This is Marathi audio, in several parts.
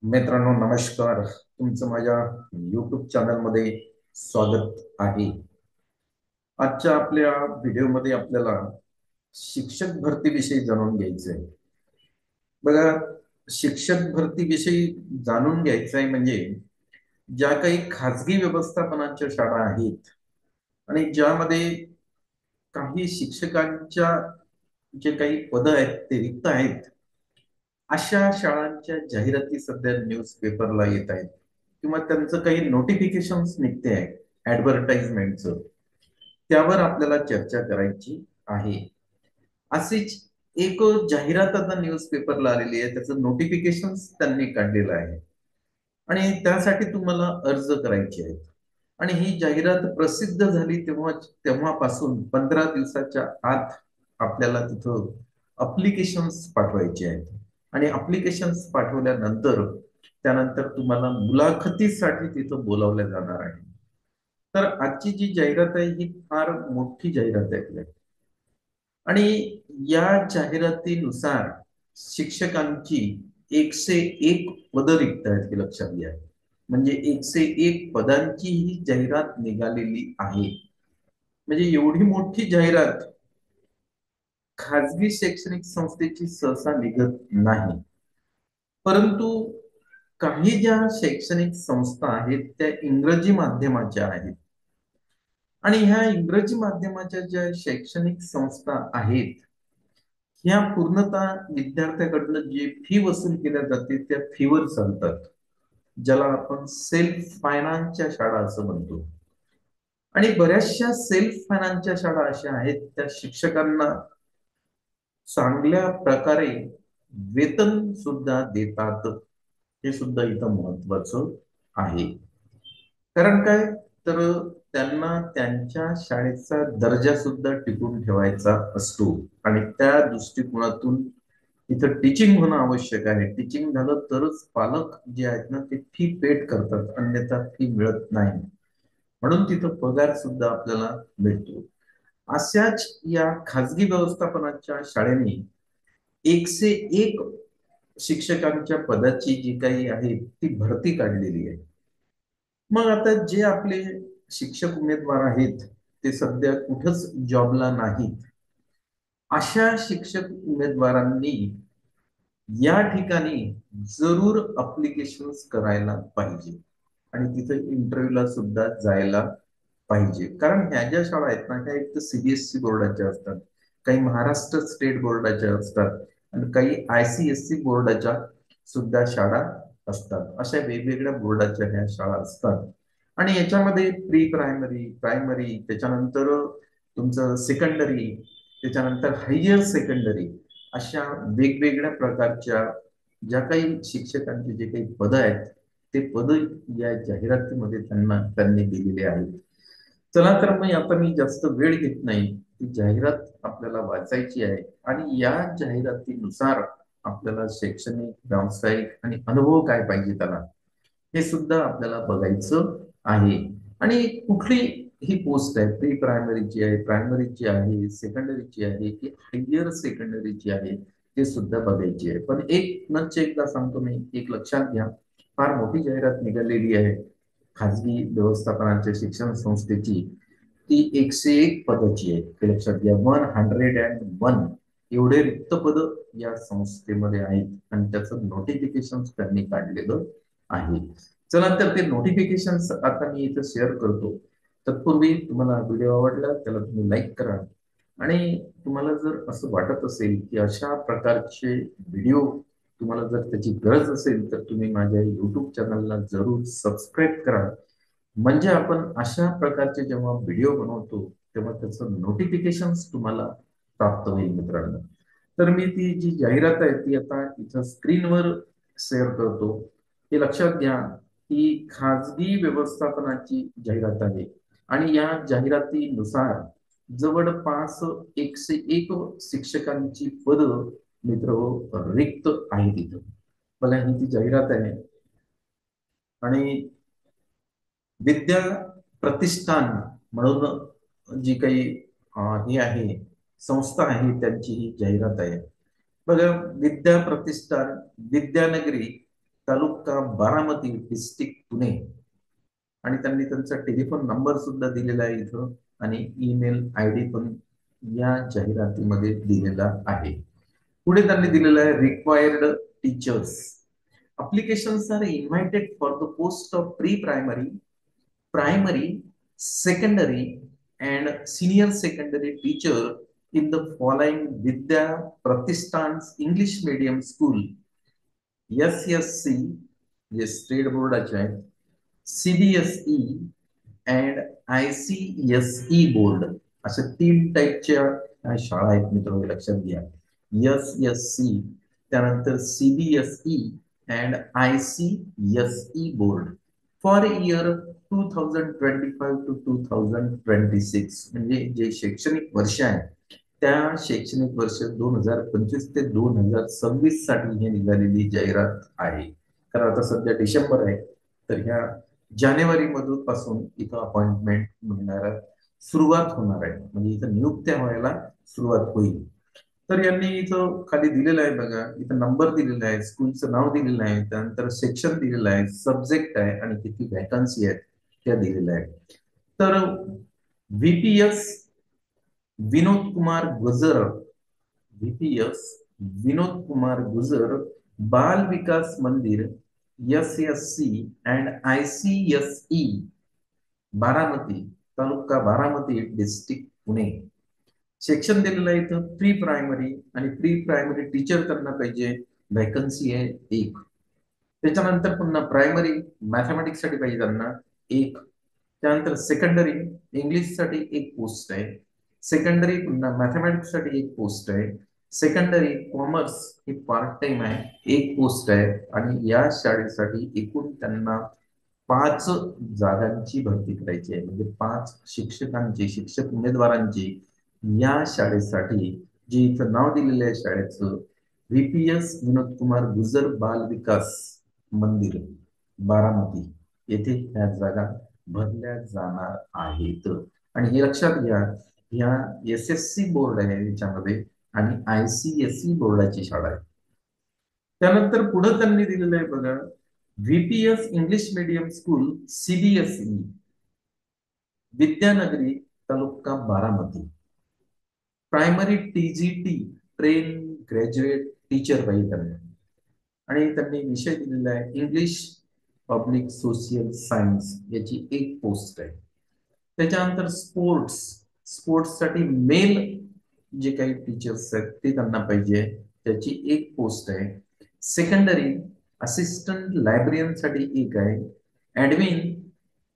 मित्रांनो नमस्कार. तुमचं माझ्या YouTube चॅनलमध्ये स्वागत आहे. आजच्या आपल्या व्हिडिओमध्ये आपल्याला शिक्षक भरतीविषयी जाणून घ्यायचं आहे. बघा, शिक्षक भरतीविषयी जाणून घ्यायचं आहे म्हणजे ज्या काही खाजगी व्यवस्थापनाच्या शाळा आहेत आणि ज्यामध्ये काही शिक्षकांच्या जे काही पद आहेत ते रिक्त आहेत, अशा शाळांच्या जाहिराती सध्या न्यूज पेपरला येत आहेत किंवा त्यांचं काही नोटिफिकेशन्स निघते आहे ऍडव्हर्टाइजमेंटचं. त्यावर आपल्याला चर्चा करायची आहे. अशीच एक जाहिरात आता न्यूज पेपरला आलेली आहे, त्याचं नोटिफिकेशन त्यांनी काढलेलं आहे आणि त्यासाठी तुम्हाला अर्ज करायचे आहेत. आणि ही जाहिरात प्रसिद्ध झाली तेव्हापासून 15 दिवसाच्या आत आपल्याला तिथं अप्लिकेशन्स पाठवायचे आहेत आणि अप्लिकेशन्स पाठवल्यानंतर त्यानंतर तुम्हाला मुलाखतीसाठी तिथं बोलावलं जाणार आहे. तर आजची जी जाहिरात आहे ही फार मोठी जाहिरात आहे आणि या जाहिरातीनुसार शिक्षकांची 101 पदं रिक्त आहेत हे लक्षात घ्या. म्हणजे 101 पदांची ही जाहिरात निघालेली आहे. म्हणजे एवढी मोठी जाहिरात खाजगी शैक्षणिक संस्थेची सहसा निघत नाही. परंतु काही ज्या शैक्षणिक संस्था आहेत त्या इंग्रजी माध्यमाच्या आहेत आणि ह्या इंग्रजी माध्यमाच्या ज्या शैक्षणिक संस्था आहेत ह्या पूर्णतः विद्यार्थ्याकडनं जी फी वसूल केल्या जाते त्या फीवर चालतात, ज्याला आपण सेल्फ फायनान्सच्या शाळा असं म्हणतो. आणि बऱ्याचशा सेल्फ फायनान्सच्या शाळा अशा आहेत त्या शिक्षकांना चांगल्या प्रकारे वेतन सुद्धा देतात. हे सुद्धा इथं महत्वाचं आहे. कारण काय, तर त्यांना त्यांच्या शाळेचा दर्जा सुद्धा टिकून ठेवायचा असतो आणि त्या दृष्टिकोनातून इथं टीचिंग होणं आवश्यक आहे. टीचिंग झालं तरच पालक जे आहेत ना ते फी पेड करतात, अन्यथा फी मिळत नाही. म्हणून तिथं पगार सुद्धा आपल्याला मिळतो. अशाच या खाजगी व्यवस्थापनाच्या शाळेने 101 शिक्षकांच्या पदाची जी काही आहे ती भरती काढलेली आहे. मग आता जे आपले शिक्षक उमेदवार आहेत ते सध्या कुठंच जॉबला नाहीत, अशा शिक्षक उमेदवारांनी या ठिकाणी जरूर अप्लिकेशन करायला पाहिजे आणि तिथे इंटरव्ह्यूला सुद्धा जायला पाहिजे. कारण ह्या ज्या शाळा आहेत ना ह्या एक तर सीबीएसई बोर्डाच्या असतात, काही महाराष्ट्र स्टेट बोर्डाच्या असतात आणि काही आयसीएससी बोर्डाच्या सुद्धा शाळा असतात. अशा वेगवेगळ्या बोर्डाच्या ह्या शाळा असतात आणि याच्यामध्ये प्री प्रायमरी, प्रायमरी, त्याच्यानंतर तुमचं सेकंडरी, त्याच्यानंतर हायर सेकंडरी, अशा वेगवेगळ्या प्रकारच्या ज्या काही शिक्षकांची जे काही पद आहेत ते पद या जाहिरातीमध्ये त्यांनी दिलेले आहेत. चला तर मग आता मी जास्त वेळ घेत नाही, ती जाहिरात आपल्याला वाचायची आहे आणि या जाहिरातीनुसार आपल्याला शैक्षणिक, व्यावसायिक आणि अनुभव काय पाहिजे त्याला हे सुद्धा आपल्याला बघायचं आहे. आणि कुठली ही पोस्ट आहे, प्री प्रायमरीची आहे, प्रायमरीची आहे, सेकंडरीची आहे की हायर सेकंडरीची आहे, ते सुद्धा बघायची आहे. पण एक नच एकदा सांगतो मी, एक लक्षात घ्या, फार मोठी जाहिरात निघालेली आहे खाजगी व्यवस्थापनाच्या शिक्षण संस्थेची. ती 101 पदाची आहे, हे लक्षात घ्या. 101 एवढे रिक्त पद या संस्थेमध्ये आहेत आणि त्याचं नोटिफिकेशन त्यांनी काढलेलं आहे. चला तर ते नोटिफिकेशन आता मी इथं शेअर करतो. तत्पूर्वी तुम्हाला व्हिडिओ आवडला त्याला तुम्ही लाईक करा आणि तुम्हाला जर असं वाटत असेल की अशा प्रकारचे व्हिडिओ तुम्हाला जर त्याची गरज असेल तर तुम्ही माझ्या युट्यूब चॅनलला जरूर सबस्क्राईब करा. म्हणजे आपण अशा प्रकारचे जेव्हा व्हिडिओ बनवतो तेव्हा त्याचं नोटिफिकेशन तुम्हाला प्राप्त होईल मित्रांनो. तर मी ती जी जाहिरात आहे ती आता इथं स्क्रीनवर शेअर करतो. हे लक्षात घ्या, ही खाजगी व्यवस्थापनाची जाहिरात आहे आणि या जाहिरातीनुसार जवळपास 101 शिक्षकांची पद मित्र रिक्त आहेत इथं. बघा ही ती जाहिरात आहे आणि विद्या प्रतिष्ठान म्हणून जी काही ही आहे संस्था आहे त्यांची ही जाहिरात आहे. बघा, विद्या प्रतिष्ठान, विद्यानगरी तालुका बारामती, डिस्ट्रिक्ट पुणे. आणि त्यांनी त्यांचा टेलिफोन नंबर सुद्धा दिलेला आहे इथं, आणि ईमेल आयडी पण या जाहिरातीमध्ये दिलेला आहे. पुढे त्यांनी दिलेलं आहे required teachers. Applications are invited for the post of pre-primary, primary, secondary, and senior secondary teacher in the following Vidya Pratishthan's English medium school, SSC, जे स्टेट बोर्डाचे आहेत, CBSE अँड ICSE बोर्ड, अशा 3 टाईपच्या शाळा आहेत मित्रांनो, लक्षात घ्या. SSC, त्यानंतर CBSE and ICSE board for year 2025 to 2026, म्हणजे जे शैक्षणिक वर्ष आहे त्या शैक्षणिक वर्ष 2025 ते 2026 साठी हे निघालेली जाहिरात आहे. कारण आता सध्या डिसेंबर आहे, तर ह्या जानेवारी मधून पासून इथं अपॉइंटमेंट मिळणार, सुरुवात होणार आहे, म्हणजे इथं नियुक्त्या व्हायला सुरुवात होईल. तर यांनी इथं खाली दिलेलं आहे बघा, इथं नंबर दिलेला आहे, स्कूलचं नाव दिलेलं आहे, त्यानंतर सेक्शन दिलेलं आहे, सब्जेक्ट आहे, आणि किती वॅकन्सी आहेत त्या दिलेल्या आहेत. तर VPS विनोद कुमार गुजर, VPS विनोद कुमार गुजर बाल विकास मंदिर, SSC and ICSE Baramati, taluka Baramati, district Pune. Section दिलेलं आहे इथं प्री प्रायमरी, आणि प्री प्रायमरी टीचर त्यांना पाहिजे, वॅकन्सी आहे 1. त्याच्यानंतर पुन्हा प्रायमरी मॅथमॅटिक्स साठी पाहिजे त्यांना 1. त्यानंतर सेकंडरी इंग्लिश साठी 1 पोस्ट आहे. सेकंडरी पुन्हा मॅथमॅटिक्स साठी 1 पोस्ट आहे. सेकंडरी कॉमर्स ही पार्ट टाइम आहे, 1 पोस्ट आहे. आणि या शाळेसाठी एकूण त्यांना 5 जागांची भरती करायची आहे, म्हणजे 5 शिक्षकांची, शिक्षक उमेदवारांची या शाळेसाठी, जे इथं नाव दिलेलं आहे शाळेचं, VPS विनोद कुमार गुजर बाल विकास मंदिर बारामती, येथे ह्या जागा भरल्या जाणार आहेत. आणि हे लक्षात घ्या, ह्या SSC बोर्ड आहे याच्यामध्ये, आणि ICSE बोर्डाची शाळा आहे. त्यानंतर पुढे त्यांनी दिलेलं आहे बघा, VPS English medium school, CBSE Vidyanagari, taluka Baramati. Primary TGT train graduate teacher पाहिजे त्यांना, आणि त्यांनी विषय दिलेला आहे इंग्लिश पब्लिक सोशल सायन्स, याची 1 पोस्ट आहे. त्याच्यानंतर स्पोर्ट्स, स्पोर्ट्स साठी मेल जे काही टीचर्स आहेत ते त्यांना पाहिजे, त्याची 1 पोस्ट आहे. सेकंडरी असिस्टंट लायब्ररियन साठी 1 आहे. ऍडमिन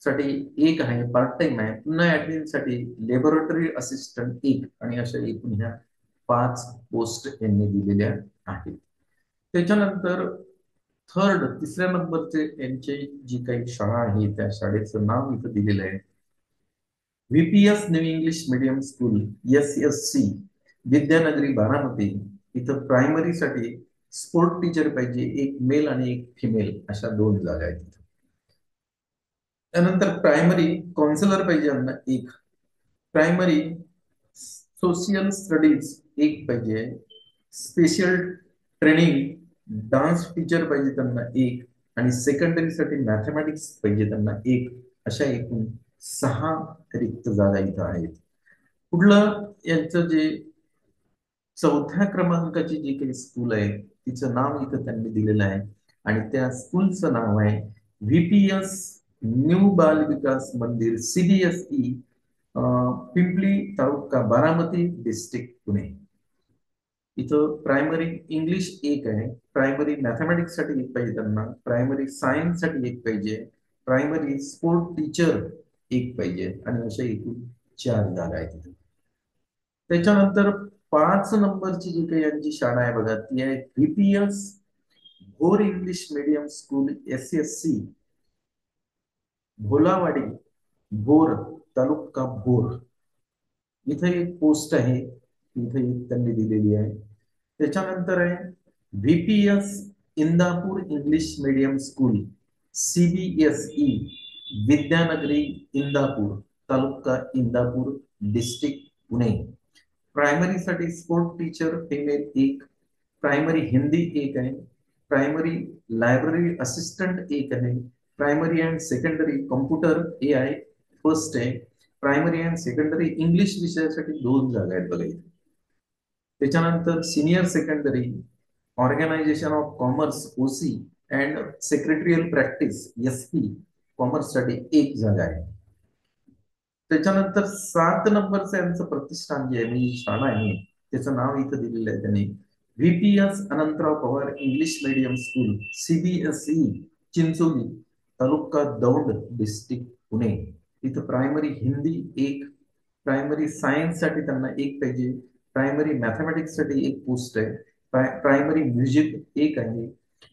साठी 1 आहे, पार्ट टाइम आहे. पुन्हा ऍडमिन साठी लॅबोरेटरी असिस्टंट 1, आणि अशा एकूण ह्या 5 पोस्ट यांनी दिलेल्या आहेत. त्याच्यानंतर तिसऱ्या नंबरचे यांचे जी काही शाळा आहे त्या शाळेचं नाव इथं दिलेलं आहे, VPS new English medium school, SSC विद्यानगरी बारामती. इथं प्रायमरी साठी स्पोर्ट टीचर पाहिजे, 1 मेल आणि 1 फिमेल, अशा 2 जागा आहेत. त्यानंतर प्रायमरी काउन्सिलर पाहिजे यांना 1. प्रायमरी सोशल स्टडीज 1 पाहिजे. स्पेशल ट्रेनिंग डान्स टीचर पाहिजे त्यांना 1, आणि सेकंडरी साठी मॅथमॅटिक्स पाहिजे त्यांना 1. अशा एकूण 6 रिक्त जागा इथं आहेत. पुढलं यांचं जे 4थ्या क्रमांकाची जी काही स्कूल आहे तिचं नाव इथं त्यांनी दिलेलं आहे, आणि त्या स्कूलचं नाव आहे VPS न्यू बाल विकास मंदिर, CBSE पिंपली, तालुका बारामती, डिस्ट्रिक्ट पुणे. इथं प्रायमरी इंग्लिश 1 आहे, प्रायमरी मॅथमॅटिक्स साठी 1 पाहिजे त्यांना, प्रायमरी सायन्स साठी 1 पाहिजे, प्रायमरी स्पोर्ट टीचर 1 पाहिजे, आणि अशा एकूण 4 जागा आहेत. त्याच्यानंतर 5 नंबरची जी काही यांची शाळा आहे बघा, ती आहे VPS Bhor English medium school, SSC Bholawadi, Bhor, taluka Bhor. इथं 1 पोस्ट आहे, इथे त्यांनी दिलेली आहे. त्याच्यानंतर आहे VPS Indapur English medium school, CBSE Vidyanagari Indapur, taluka Indapur, district Pune. Primary साठी sport teacher female 1, primary Hindi 1 आहे, प्रायमरी लायब्ररी असिस्टंट एक आहे, primary and secondary computer AI first आहे, प्रायमरी अँड सेकंडरी इंग्लिश विषयासाठी 2 जागा आहेत बघा इथे. त्याच्यानंतर senior secondary organisation of commerce OC and secretarial practice SP commerce साठी 1 जागा आहे. त्याच्यानंतर 7 नंबरचं यांचं प्रतिष्ठान जे आहे मी शाळा आहे त्याचं नाव इथं दिलेलं आहे त्यांनी, VPS Anantrao Pawar English medium school CBSE Chincholi taluka Daund district Pune. इथं प्रायमरी हिंदी 1, प्रायमरी सायन्स साठी त्यांना 1 पाहिजे, प्रायमरी मॅथमॅटिक्स साठी 1 पोस्ट आहे, प्रायमरी म्युझिक 1 आहे,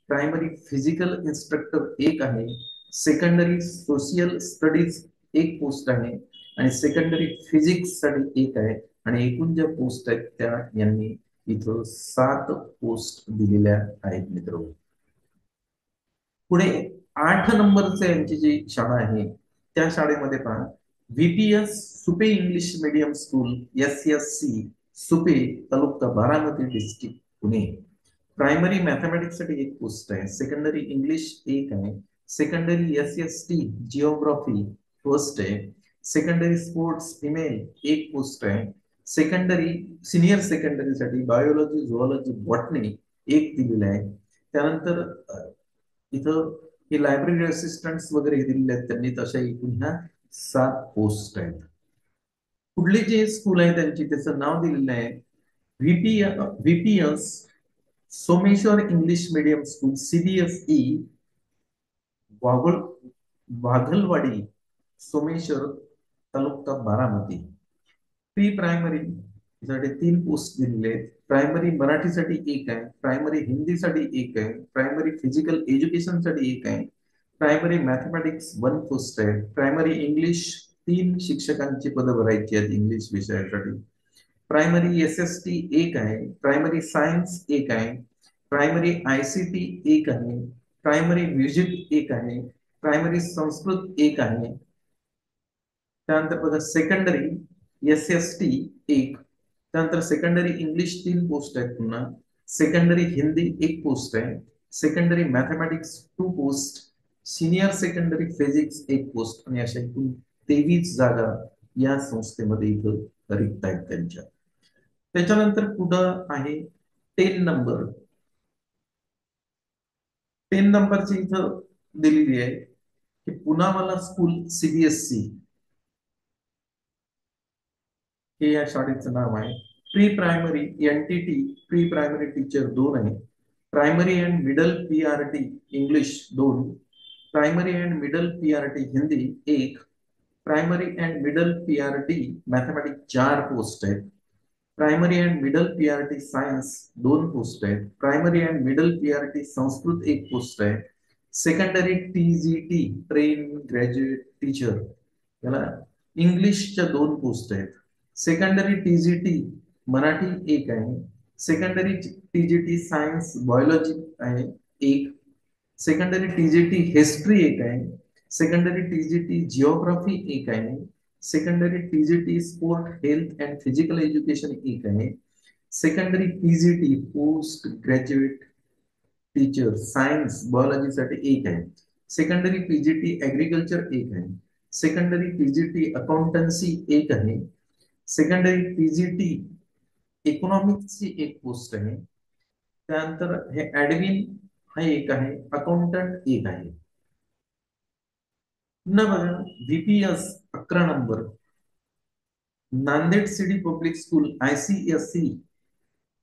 प्रायमरी फिजिकल इन्स्ट्रक्टर 1 आहे, सेकंडरी सोशियल स्टडीज 1 पोस्ट आहे आणि सेकंडरी फिजिक्स साठी 1 आहे. आणि एकूण ज्या पोस्ट आहेत त्या यांनी इथं 7 पोस्ट दिलेल्या आहेत मित्र. पुढे 8 नंबरचे यांची जी शाळा आहे त्या शाळेमध्ये पहा, VPS Supe English medium school SSC Supe taluka Baramati district Pune. Primary mathematics साठी 1 पोस्ट आहे, सेकंडरी इंग्लिश 1 आहे, सेकंडरी SST जिओग्राफी फर्स्ट आहे, सेकंडरी स्पोर्ट्स फिमेल 1 पोस्ट आहे, सेकंडरी सिनियर सेकंडरी साठी बायोलॉजी झुऑलॉजी बॉटनी 1 दिलेला आहे. त्यानंतर इथं हे लायब्ररी असिस्टंट वगैरे दिलेले आहेत त्यांनी, तशा एकूण ह्या 7 पोस्ट आहेत. पुढले जे स्कूल आहे त्यांची त्याचं नाव दिलेलं आहे VPS Someshwar English medium school CBSE Waghalwadi Someshwar taluka Baramati. Pre primary साठी 3 पोस्ट दिलेले आहेत, प्रायमरी मराठीसाठी 1 आहे, प्रायमरी हिंदीसाठी 1 आहे, प्रायमरी फिजिकल एज्युकेशन साठी 1 आहे, प्रायमरी मॅथमॅटिक्स 1 पोस्ट आहे, प्रायमरी इंग्लिश 3 शिक्षकांची पदं भरायची आहेत इंग्लिश विषयासाठी, प्रायमरी SST 1 आहे, प्रायमरी सायन्स 1 आहे, प्रायमरी ICT 1 आहे, प्रायमरी म्युझिक 1 आहे, प्रायमरी संस्कृत 1 आहे. त्यानंतर बघा सेकंडरी SST 1, त्यानंतर सेकंडरी इंग्लिश 3 पोस्ट आहेत पुन्हा, सेकंडरी हिंदी 1 पोस्ट आहे, secondary mathematics 2 post, senior secondary physics 1 post आणि अशा एकूण 23 जागा या संस्थेमध्ये इथं रिक्त आहेत त्यांच्या. त्याच्यानंतर पुढं आहे 10 नंबर. 10 नंबरची इथं दिलेली आहे की पुनावाला स्कूल CBSE हे या शाळेचं नाव आहे. Pre primary NTT pre primary teacher 2 आहे, primary and middle PRT English 2, primary and middle PRT Hindi 1, primary and middle PRT mathematics 4 post आहेत, primary and middle PRT science 2 post आहेत, primary and middle PRT Sanskrit 1 post आहे, secondary TGT train graduate teacher याला इंग्लिशच्या 2 पोस्ट आहेत, सेकंडरी TGT मराठी 1 आहे, सेकंडरी TGT सायन्स बायोलॉजी आहे 1, सेकंडरी TGT हिस्ट्री 1 आहे, सेकंडरी TGT जिओग्राफी 1 आहे, secondary TGT sport health and physical education 1 आहे, secondary PGT post graduate teacher science biology साठी 1 आहे, सेकंडरी PGT ऍग्रिकल्चर 1 आहे, सेकंडरी PGT अकाउंटन्सी 1 आहे, सेकंडरी PGT इकॉनॉमिक्सची 1 पोस्ट आहे, त्यानंतर हे ऍडमिन हा 1 आहे, अकाउंटंट 1 आहे. पुन्हा बघा VPS 11 number Nanded city public school ICSE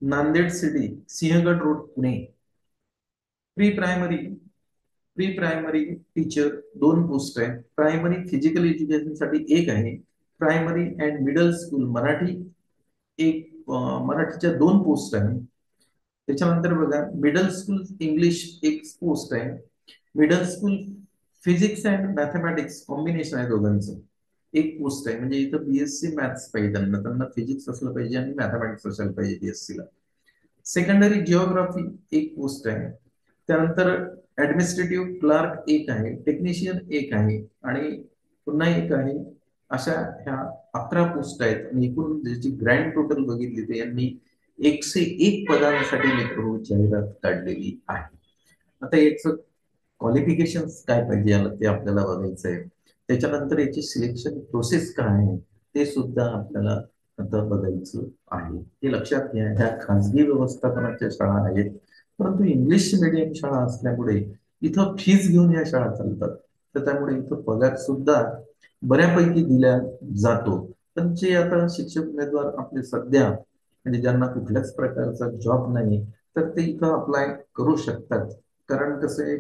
Nanded city Sinhagad road Pune. Pre primary teacher 2 post आहे, प्रायमरी फिजिकल एज्युकेशन साठी 1 आहे, primary and middle school Marathi 1 मराठीच्या 2 पोस्ट आहे. त्याच्यानंतर बघा मिडल स्कूल इंग्लिश 1 पोस्ट आहे, middle school physics and mathematics combination आहे दोघांचं 1 पोस्ट आहे. म्हणजे इथं BSc मॅथ्स पाहिजे त्यांना फिजिक्स असलं पाहिजे आणि मॅथमॅटिक्स असायला पाहिजे BSc ला. सेकंडरी जिओग्राफी 1 पोस्ट आहे, त्यानंतर ऍडमिनिस्ट्रेटिव्ह क्लार्क 1 आहे, टेक्निशियन 1 आहे आणि पुन्हा 1 आहे. अशा ह्या 11 पोस्ट आहेत आणि एकूण ज्याची ग्रँड टोटल बघितली तर यांनी 101 पदांसाठी मित्र जाहिरात काढलेली आहे. आता याचं क्वालिफिकेशन्स काय पाहिजे याला ते आपल्याला बघायचं आहे. त्याच्यानंतर याची सिलेक्शन प्रोसेस काय आहे ते सुद्धा आपल्याला आता बघायचं आहे. हे लक्षात घ्या, ह्या खाजगी व्यवस्थापनाच्या शाळा आहेत, परंतु इंग्लिश मीडियम शाळा असल्यामुळे इथं फीज घेऊन या शाळा चालतात. तर त्यामुळे इथं पगार सुद्धा बऱ्यापैकी दिला जातो. पण जे आता शिक्षक उमेदवार आपले सध्या म्हणजे ज्यांना कुठल्याच प्रकारचा जॉब नाही, तर ते इथं अप्लाय करू शकतात. कारण कसं आहे,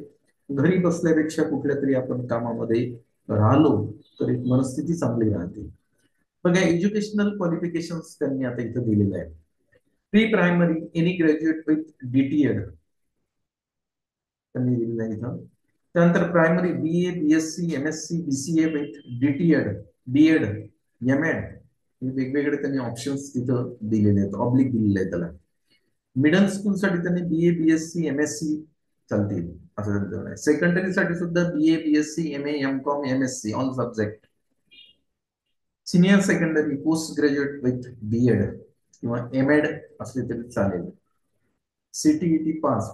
घरी बसल्यापेक्षा कुठल्या तरी आपण कामामध्ये राहिलो तर एक मनस्थिती चांगली राहते. बघा, एज्युकेशनल क्वालिफिकेशन्स त्यांनी आता इथं दिलेलं आहे. Pre primary any graduate with DTEd त्यांनी दिलेलं आहे इथं. त्यानंतर primary BA BSc MSc BCA with DTEd BEd MEd हे वेगवेगळे त्यांनी ऑप्शन्स तिथं दिलेले आहेत, ऑब्लिक दिलेले आहेत त्याला. मिडल स्कूल साठी त्यांनी BA BSc MSc चालतील असं त्यांचं. सेकंडरी साठी सुद्धा BA BSc MA MCOM MSc all subject. Senior secondary post graduate with BEd किंवा एमएड असले तरी चालेल. CTET pass.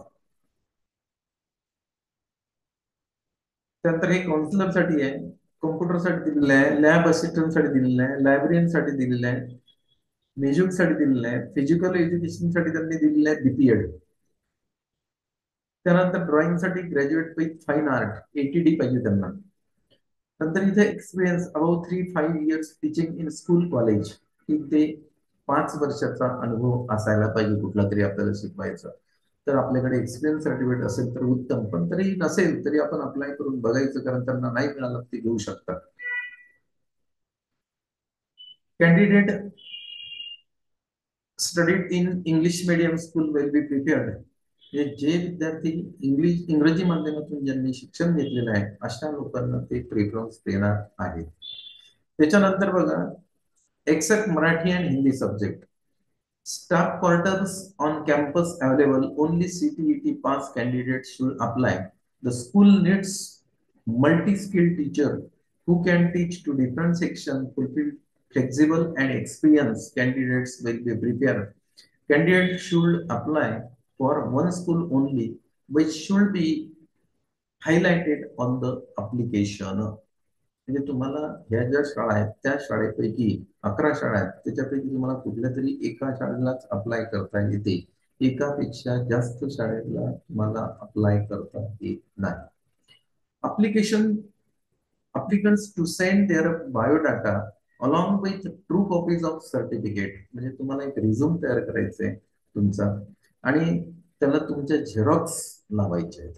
त्यानंतर हे काउन्सिलर साठी आहे, कॉम्प्युटर साठी दिलेलं आहे, लॅब असिस्टंट साठी दिलेलं आहे, लायब्ररियन साठी दिलेलं आहे, म्युझिक साठी दिलेलं आहे, फिजिकल एज्युकेशन साठी त्यांनी दिलेलं आहे BPED. त्यानंतर ड्रॉइंग साठी graduate with fine art ATD पाहिजे त्यांना. नंतर इथे experience about 3-5 years teaching in school college, इथे 5 वर्षाचा अनुभव असायला पाहिजे कुठला तरी आपल्याला शिकवायचा. तर आपल्याकडे एक्सपिरियन्स सर्टिफिकेट असेल तर उत्तम, पण तरी नसेल तरी आपण अप्लाय करून बघायचं, कारण त्यांना नाही मिळालं ते घेऊ शकतात. Candidate studied in English medium school will be prepared. हे जे विद्यार्थी इंग्रजी माध्यमातून ज्यांनी शिक्षण घेतलेलं आहे अशा लोकांना ते प्रेफरन्स देणार आहे. त्याच्यानंतर बघा, except Marathi and Hindi subject. Staff quarters on campus available. Only CTET pass candidates should apply. The school needs multi-skilled teacher who can teach to different sections. Fulfill flexible and experienced candidates will be prepared. Candidates should apply for one school only, which should be highlighted on the application. म्हणजे तुम्हाला ह्या ज्या शाळा आहेत त्या शाळेपैकी 11 शाळा आहेत, त्याच्यापैकी तुम्हाला कुठल्या तरी एका शाळेलाच अप्लाय करता येते. एकापेक्षा जास्त शाळेला तुम्हाला अप्लाय करता येत नाही. Application applicants to send their biodata along with true copies of certificate. म्हणजे तुम्हाला एक रिझ्यूम तयार करायचा आहे तुमचा आणि त्याला तुमच्या झेरॉक्स लावायचे आहेत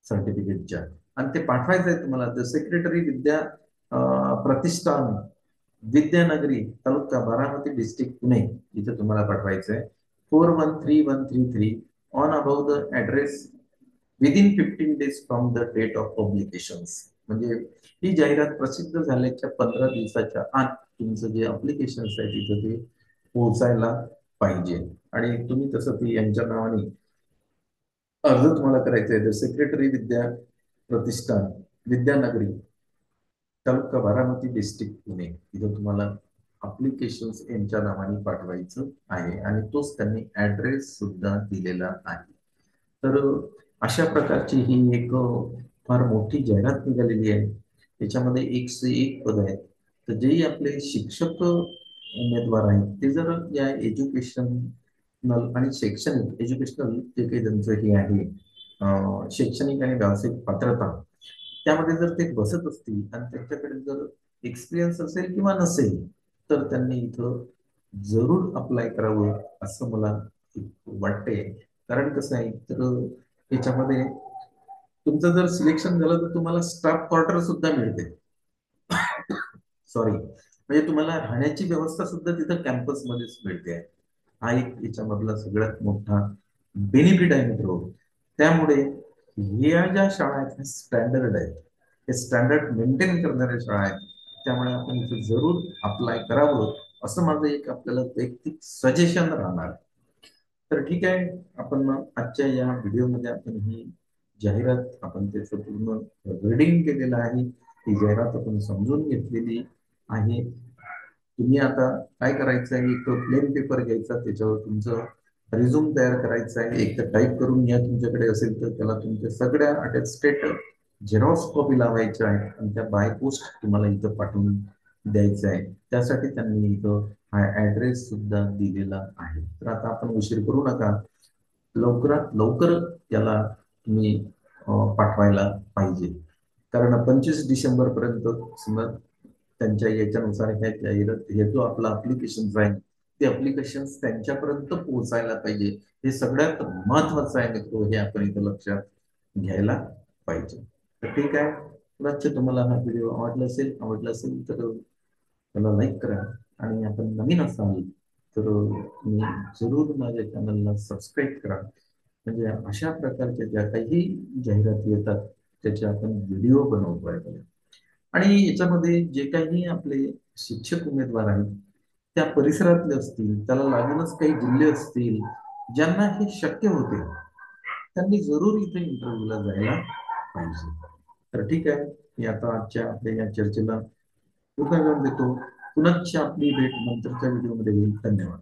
सर्टिफिकेटच्या, आणि ते पाठवायचं आहे तुम्हाला the secretary Vidya Pratishthan Vidyanagari taluka Baramati district Pune इथे तुम्हाला पाठवायचं आहे. 413133 on about the address within 15 days from the date of publications. म्हणजे ही जाहिरात प्रसिद्ध झाल्याच्या 15 दिवसाच्या आत तुमचं जे अप्लिकेशन आहे तिथं ते पोहोचायला पाहिजे. आणि तुम्ही तसं ती यांच्या नावाने अर्ज तुम्हाला करायचा आहे. सेक्रेटरी विद्या प्रतिष्ठान विद्यानगरी तालुका बारामती डिस्ट्रिक्ट पुणे इथं तुम्हाला अप्लिकेशन यांच्या नावाने पाठवायचं आहे आणि तोच त्यांनी ऍड्रेस सुद्धा दिलेला आहे. तर अशा प्रकारची ही एक फार मोठी जाहिरात निघालेली आहे. त्याच्यामध्ये 101 पद आहेत. तर जेही आपले शिक्षक उमेदवार आहेत ते जर या एज्युकेशनल आणि शैक्षणिक एज्युकेशनल जे काही त्यांचं हे आहे शैक्षणिक आणि व्यावसायिक पात्रता त्यामध्ये जर ते बसत असतील आणि त्यांच्याकडे जर एक्सपिरियन्स असेल किंवा नसेल तर त्यांनी इथं जरूर अप्लाय करावं असं मला वाटतंय. कारण कसं आहे तर याच्यामध्ये तुमचं जर सिलेक्शन झालं तर तुम्हाला स्टाफ क्वार्टर सुद्धा मिळते. सॉरी, म्हणजे तुम्हाला राहण्याची व्यवस्था सुद्धा तिथं कॅम्पस मध्येच मिळते. हा एक याच्यामधला सगळ्यात मोठा बेनिफिट आहे मित्र. त्यामुळे ह्या ज्या शाळा आहेत स्टँडर्ड आहेत, हे स्टँडर्ड मेंटेन करणाऱ्या शाळा आहेत. त्यामुळे आपण इथे जरूर अप्लाय करावं असं माझं एक आपल्याला वैयक्तिक सजेशन राहणार. तर ठीक आहे, आपण आजच्या या व्हिडिओमध्ये आपण ही जाहिरात आपण त्याचं पूर्ण रीडिंग केलेलं आहे. ही जाहिरात आपण समजून घेतलेली आहे. तुम्ही आता काय करायचं आहे, एक प्लेन पेपर घ्यायचा, त्याच्यावर तुमचं रिझ्यूम तयार करायचा आहे, एक तर टाईप करून या तुमच्याकडे असेल तर त्याला तुमच्या सगळ्या अटेस्टेड झेरॉक्स कॉपी लावायच्या आहेत आणि त्या बाय पोस्ट तुम्हाला इथं पाठवून द्यायचं आहे. त्यासाठी त्यांनी इथं हा ऍड्रेस सुद्धा दिलेला आहे. तर आता आपण उशीर करू नका, लवकरात लवकर त्याला तुम्ही पाठवायला पाहिजे. कारण 25 डिसेंबर पर्यंत समजा त्यांच्या याच्यानुसार हे जो आपला अप्लिकेशन आहे ते अप्लिकेशन त्यांच्यापर्यंत पोहोचायला पाहिजे. हे सगळ्यात महत्वाचं आहे मित्र, हे आपण इथं लक्षात घ्यायला पाहिजे. तर ठीक आहे, पुन्हा तुम्हाला हा व्हिडिओ आवडला असेल तर त्याला लाईक करा आणि आपण नवीन असाल तर तुम्ही जरूर माझ्या चॅनलला सबस्क्राईब करा. म्हणजे अशा प्रकारच्या ज्या काही जाहिराती येतात त्याचे आपण व्हिडिओ बनवतोय. आणि याच्यामध्ये जे काही आपले शिक्षक उमेदवार आहेत त्या परिसरातले असतील, त्याला लागूनच काही जिल्हे असतील ज्यांना हे शक्य होते, त्यांनी जरूर इथे इंटरव्ह्यूला जायला पाहिजे. तर ठीक आहे, मी आता आजच्या आपल्या या चर्चेला पूर्ण देतो. पुनश्च आपली भेट नंतरच्या व्हिडिओमध्ये होईल. धन्यवाद.